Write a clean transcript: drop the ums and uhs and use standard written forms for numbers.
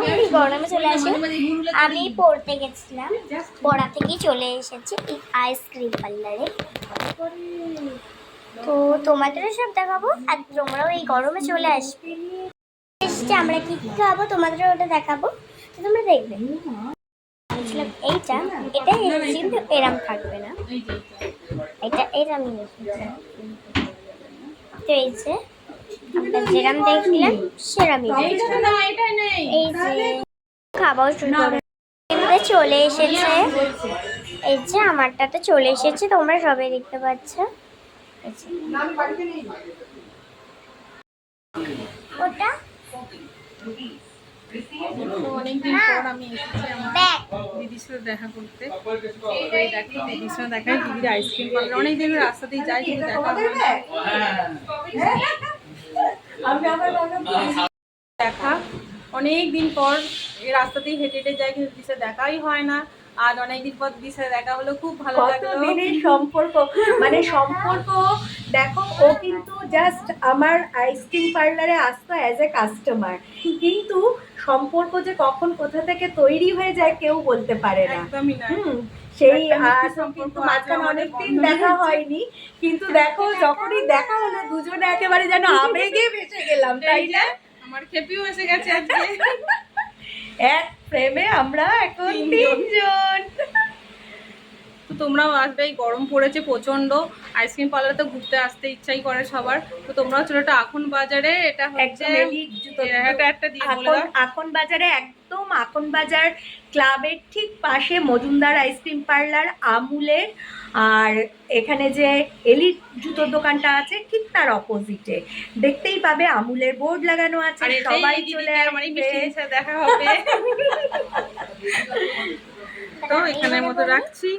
এই গরমে চলে আসে। আমি পড়তে গেছিলাম, পড়া থেকেই চলে এসেছি এই আইসক্রিম পার্লারে। তো তোমাদেরও সব দেখাবো আর তোমরাও এই গরমে চলে আসবে। এসে আমরা কি কি খাবো তোমাদেরও ওটা দেখাবো, তো তোমরা দেখবে। এইটা এটা কিন্তু এরাম থাকবে না, এটা এরামই তো এই যে আমরা যেরাম দেখলাম সেরামই এই যে খাবাও শুরু করে চলে এসেছে। এই যে আমারটাতে চলে এসেছে, তোমরা সবাই দেখতে পাচ্ছ। ওটা অনেকদিন পর আমি এসেছি আমার দিদির সাথে দেখা করতে। এই দেখো দিদির সাথে দেখাই, দিদির আইসক্রিম পার্লার অনেকদিন রাস্তাতেই যাই, কিন্তু দেখা দেখা অনেকদিন পর এই রাস্তাতেই হেঁটে হেঁটে যাই, কিন্তু দিদির সাথে দেখাই হয় না। আর অনেকদিন পর দিদির সাথে দেখা হলো, খুব ভালো লাগলো। সম্পর্ক মানে সম্পর্ক দেখো, ও কিন্তু জাস্ট আমার আইসক্রিম পার্লারে আসতো অ্যাজ এ কাস্টমার, কিন্তু সম্পর্ক যে কখন কোথা থেকে তৈরি হয়ে যায় কেউ বলতে পারে না। একদমই না। সেই কিন্তু মাঝখানে অনেকদিন দেখা হয়নি, কিন্তু দেখো যখনই দেখা হলো দুজনে একেবারে যেন আবেগে ভেসে গেলাম, তাই না? আমার খেপিও এসে গেছে আজকে। এক প্রেমে আমরা এখন তিনজন। তো তোমরাও আসবে, এই গরম পড়েছে প্রচন্ড, আইসক্রিম পার্লারে তো ঘুরতে আসতে ইচ্ছাই করে সবার। তো তোমরাও চলো, এটা আখন বাজারে, এটা হচ্ছে একটা দিয়ে বলে দাও। আখন বাজারে, একদম আখন বাজার ক্লাবের ঠিক পাশে মজুমদার আইসক্রিম পার্লার আমুলের, আর এখানে যে এলিট জুতোর দোকানটা আছে ঠিক তার অপোজিটে দেখতেই পাবে আমুলের বোর্ড লাগানো আছে। সবাই চলে আসবে, দেখা হবে। তো এখানের মতো রাখছি।